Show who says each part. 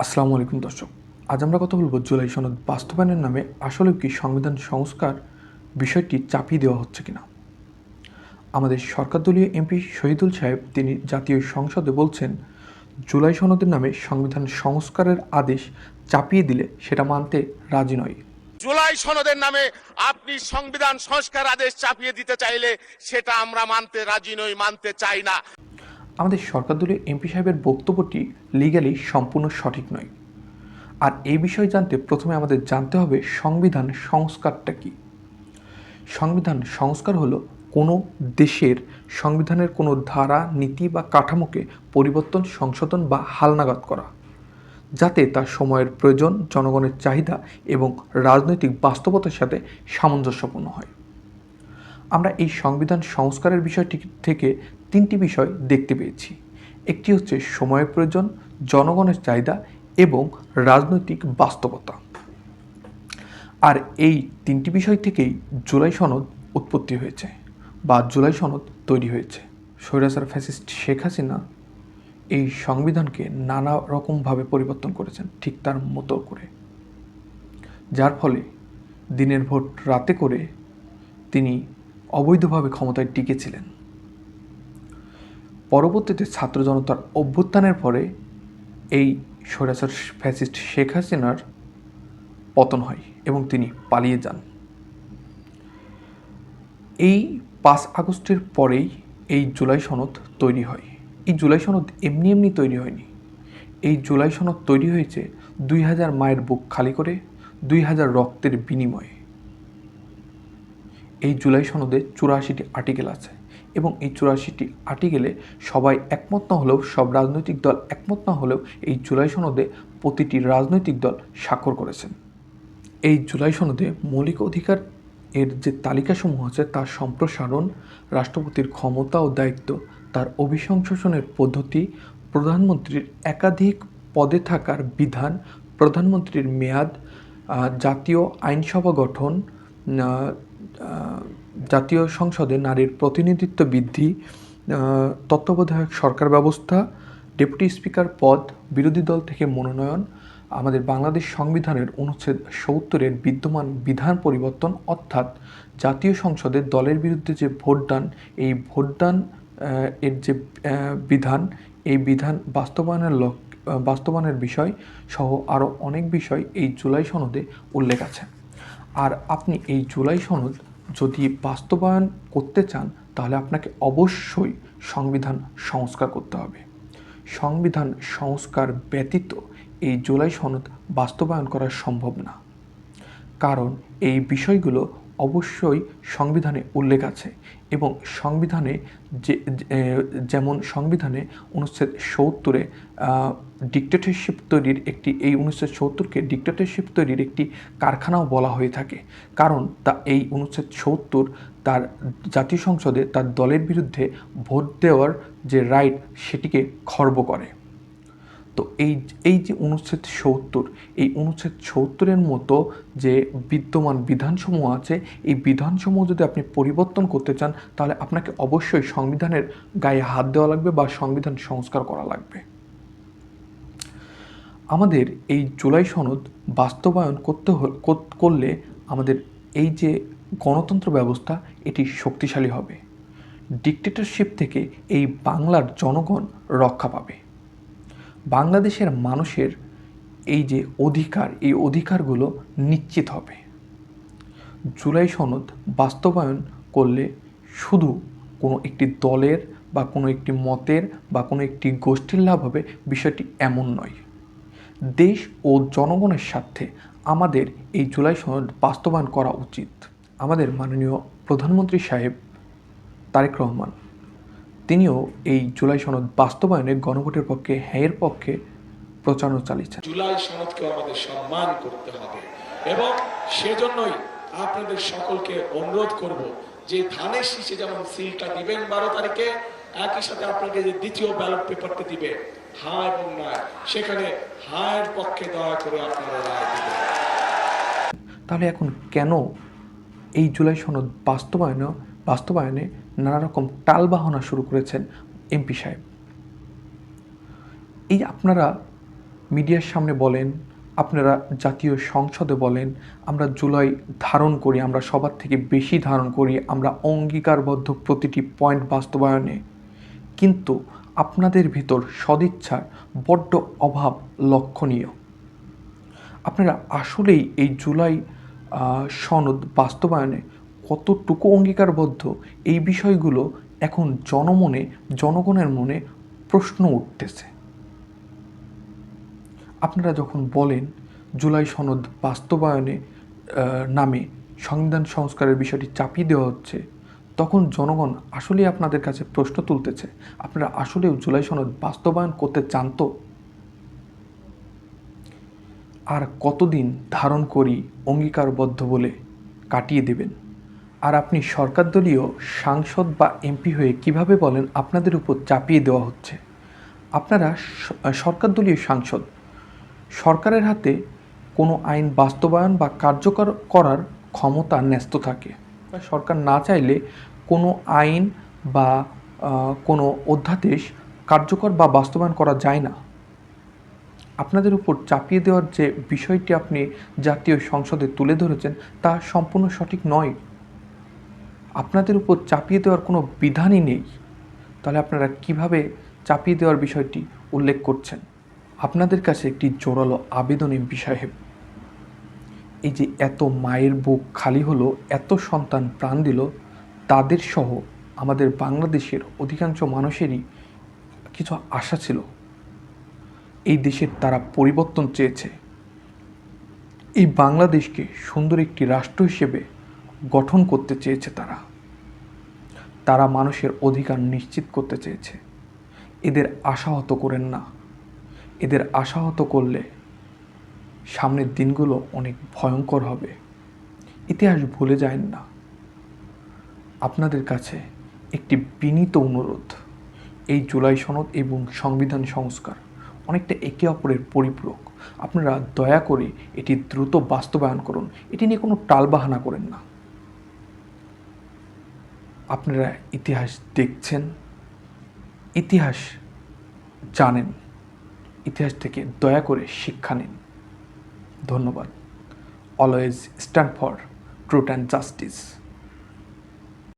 Speaker 1: আসসালামু আলাইকুম দর্শক। আজ আমরা কথা বলব জুলাই সনদ বাস্তবায়নের নামে আসলেও কি সংবিধান সংস্কার বিষয়টি চাপিয়ে দেওয়া হচ্ছে কিনা। আমাদের সরকারদলীয় এমপি শহীদুল সাহেব তিনি জাতীয় সংসদে বলছেন, জুলাই সনদের নামে সংবিধান সংস্কারের আদেশ চাপিয়ে দিলে সেটা মানতে রাজি নয়।
Speaker 2: জুলাই সনদের নামে আপনি সংবিধান সংস্কার আদেশ চাপিয়ে দিতে চাইলে সেটা আমরা মানতে রাজি নই, মানতে চাই না।
Speaker 1: আমাদের সরকারদলীয় এমপি সাহেবের বক্তব্যটি লিগ্যালি সম্পূর্ণ সঠিক নয়। আর এই বিষয় জানতে প্রথমে আমাদের জানতে হবে সংবিধান সংস্কারটা কী। সংবিধান সংস্কার হলো কোনো দেশের সংবিধানের কোনো ধারা, নীতি বা কাঠামোকে পরিবর্তন, সংশোধন বা হালনাগাদ করা, যাতে তার সময়ের প্রয়োজন, জনগণের চাহিদা এবং রাজনৈতিক বাস্তবতার সাথে সামঞ্জস্যপূর্ণ হয়। আমরা এই সংবিধান সংস্কারের বিষয়টি থেকে তিনটি বিষয় দেখতে পেয়েছি। একটি হচ্ছে সময়ের প্রয়োজন, জনগণের চাহিদা এবং রাজনৈতিক বাস্তবতা। আর এই তিনটি বিষয় থেকেই জুলাই সনদ উৎপত্তি হয়েছে বা জুলাই সনদ তৈরি হয়েছে। স্বৈরাচার ফ্যাসিস্ট শেখ হাসিনা এই সংবিধানকে নানা রকমভাবে পরিবর্তন করেছেন ঠিক তার মতো করে, যার ফলে দিনের ভোট রাতে করে তিনি অবৈধভাবে ক্ষমতায় টিকেছিলেন। পরবর্তীতে ছাত্র জনতার অভ্যুত্থানের পরে এই স্বৈরাচার ফ্যাসিস্ট শেখ হাসিনার পতন হয় এবং তিনি পালিয়ে যান। এই 5 আগস্টের পরেই এই জুলাই সনদ তৈরি হয়। এই জুলাই সনদ এমনি এমনি তৈরি হয়নি। এই জুলাই সনদ তৈরি হয়েছে 2000 মায়ের বুক খালি করে, 2000 রক্তের বিনিময়ে। এই জুলাই সনদে 84টি আর্টিকেল আছে এবং এই 84টি আর্টিকেলে সবাই একমত না হলেও, সব রাজনৈতিক দল একমত না হলেও এই জুলাই সনদে প্রতিটি রাজনৈতিক দল স্বাক্ষর করেছেন। এই জুলাই সনদে মৌলিক অধিকার এর যে তালিকাসমূহ আছে তার সম্প্রসারণ, রাষ্ট্রপতির ক্ষমতা ও দায়িত্ব, তার অভিশংসনের পদ্ধতি, প্রধানমন্ত্রীর একাধিক পদে থাকার বিধান, প্রধানমন্ত্রীর মেয়াদ, জাতীয় আইনসভা গঠন, জাতীয় সংসদে নারীর প্রতিনিধিত্ব বৃদ্ধি, তত্ত্বাবধায়ক সরকার ব্যবস্থা, ডেপুটি স্পিকার পদ, বিরোধী দল থেকে মনোনয়ন, আমাদের বাংলাদেশ সংবিধানের অনুচ্ছেদ 70-এর বিদ্যমান বিধান পরিবর্তন, অর্থাৎ জাতীয় সংসদে দলের বিরুদ্ধে যে ভোটদান, এই ভোটদান এর যে বিধান, এই বিধান বাস্তবায়নের বিষয় সহ আরও অনেক বিষয় এই জুলাই সনদে উল্লেখ আছে। আর আপনি এই জুলাই সনদ যদি বাস্তবায়ন করতে চান তাহলে আপনাকে অবশ্যই সংবিধান সংস্কার করতে হবে। সংবিধান সংস্কার ব্যতীত এই জুলাই সনদ বাস্তবায়ন করা সম্ভব না, কারণ এই বিষয়গুলো অবশ্যই সংবিধানে উল্লেখ আছে এবং সংবিধানে যেমন সংবিধানে অনুচ্ছেদ 70-এ ডিক্টেটরশিপ তৈরির একটি, এই 1970-কে ডিক্টেটরশিপ তৈরির একটি কারখানাও বলা হয়ে থাকে, কারণ এই 1970 তার জাতীয় সংসদে তার দলের বিরুদ্ধে ভোট দেওয়ার যে রাইট সেটিকে খর্ব করে। তো এই যে অনুচ্ছেদ 70, এই অনুচ্ছেদ 70-এর মতো যে বিদ্যমান বিধানসমূহ আছে, এই বিধানসমূহ যদি আপনি পরিবর্তন করতে চান তাহলে আপনাকে অবশ্যই সংবিধানের গায়ে হাত দেওয়া লাগবে বা সংবিধান সংস্কার করা লাগবে। আমাদের এই জুলাই সনদ বাস্তবায়ন করলে আমাদের এই যে গণতন্ত্র ব্যবস্থা এটি শক্তিশালী হবে। ডিক্টেটরশিপ থেকে এই বাংলার জনগণ রক্ষা পাবে। বাংলাদেশের মানুষের এই যে অধিকার, এই অধিকারগুলো নিশ্চিত হবে। জুলাই সনদ বাস্তবায়ন করলে শুধু কোনো একটি দলের বা কোনো একটি মতের বা কোনো একটি গোষ্ঠীর লাভ হবে, বিষয়টি এমন নয়। দেশ ও জনগণের স্বার্থে আমাদের এই জুলাই সনদ বাস্তবায়ন করা উচিত। আমাদের মাননীয় প্রধানমন্ত্রী সাহেব তারেক রহমান তিনিও এই জুলাই সনদ বাস্তবায়নে গণভোটের পক্ষে, হ্যাঁয়ের পক্ষে প্রচারণা চালিয়েছেন।
Speaker 3: জুলাই সনদকে আমাদের সম্মান করতে হবে এবং সেজন্যই আপনাদের সকলকে অনুরোধ করব যে ধানের শীষে যেমন সিলটা দিবেন 12 তারিখে, একই সাথে আপনাকে যে দ্বিতীয় ব্যালট পেপারটা দিবে হ্যাঁ এবং না, সেখানে হ্যাঁয়ের পক্ষে দয়া করে আপনারা রায় দিবেন।
Speaker 1: তাহলে এখন কেন এই জুলাই সনদ বাস্তবায়নে নানা রকম টালবাহানা শুরু করেছেন এমপি সাহেব? এই আপনারা মিডিয়ার সামনে বলেন, আপনারা জাতীয় সংসদে বলেন, আমরা জুলাই ধারণ করি, আমরা সবার থেকে বেশি ধারণ করি, আমরা অঙ্গীকারবদ্ধ প্রতিটি পয়েন্ট বাস্তবায়নে, কিন্তু আপনাদের ভিতর সদিচ্ছার বড্ড অভাব লক্ষণীয়। আপনারা আসলেই এই জুলাই সনদ বাস্তবায়নে কতটুকু অঙ্গীকারবদ্ধ, এই বিষয়গুলো এখন জনগণের মনে প্রশ্ন উঠতেছে। আপনারা যখন বলেন জুলাই সনদ বাস্তবায়নে নামে সংবিধান সংস্কারের বিষয়টি চাপিয়ে দেওয়া হচ্ছে, তখন জনগণ আসলেই আপনাদের কাছে প্রশ্ন তুলতেছে, আপনারা আসলেও জুলাই সনদ বাস্তবায়ন করতে চান তো? আর কতদিন ধারণ করি অঙ্গীকারবদ্ধ বলে কাটিয়ে দেবেন? আর আপনি সরকারদলীয় সাংসদ বা এমপি হয়ে কিভাবে বলেন আপনাদের উপর চাপিয়ে দেওয়া হচ্ছে? আপনারা সরকারদলীয় সাংসদ, সরকারের হাতে কোনো আইন বাস্তবায়ন বা কার্যকর করার ক্ষমতা ন্যস্ত থাকে। সরকার না চাইলে কোনো আইন বা কোনো অধ্যাদেশ কার্যকর বা বাস্তবায়ন করা যায় না। আপনাদের উপর চাপিয়ে দেওয়ার যে বিষয়টি আপনি জাতীয় সংসদে তুলে ধরেছেন, তা সম্পূর্ণ সঠিক নয়। আপনাদের উপর চাপিয়ে দেওয়ার কোনো বিধানই নেই। তাহলে আপনারা কিভাবে চাপিয়ে দেওয়ার বিষয়টি উল্লেখ করছেন? আপনাদের কাছে একটি জোরালো আবেদন এমপি সাহেব, এই যে এত মায়ের বুক খালি হলো, এত সন্তান প্রাণ দিল, তাদের সহ আমাদের বাংলাদেশের অধিকাংশ মানুষেরই কিছু আশা ছিল। এই দেশের তারা পরিবর্তন চেয়েছে, এই বাংলাদেশকে সুন্দর একটি রাষ্ট্র হিসেবে গঠন করতে চেয়েছে। তারা মানুষের অধিকার নিশ্চিত করতে চেয়েছে। এদের আশাহত করেন না। এদের আশাহত করলে সামনের দিনগুলো অনেক ভয়ঙ্কর হবে। ইতিহাস ভুলে যায়েন না। আপনাদের কাছে একটি বিনীত অনুরোধ, এই জুলাই সনদ এবং সংবিধান সংস্কার অনেকটা একে অপরের পরিপূরক। আপনারা দয়া করে এটি দ্রুত বাস্তবায়ন করুন। এটি নিয়ে কোনো টালবাহানা করেন না। আপনারা ইতিহাস দেখছেন, ইতিহাস জানেন, ইতিহাস থেকে দয়া করে শিক্ষা নিন। ধন্যবাদ। Always stand for truth and justice.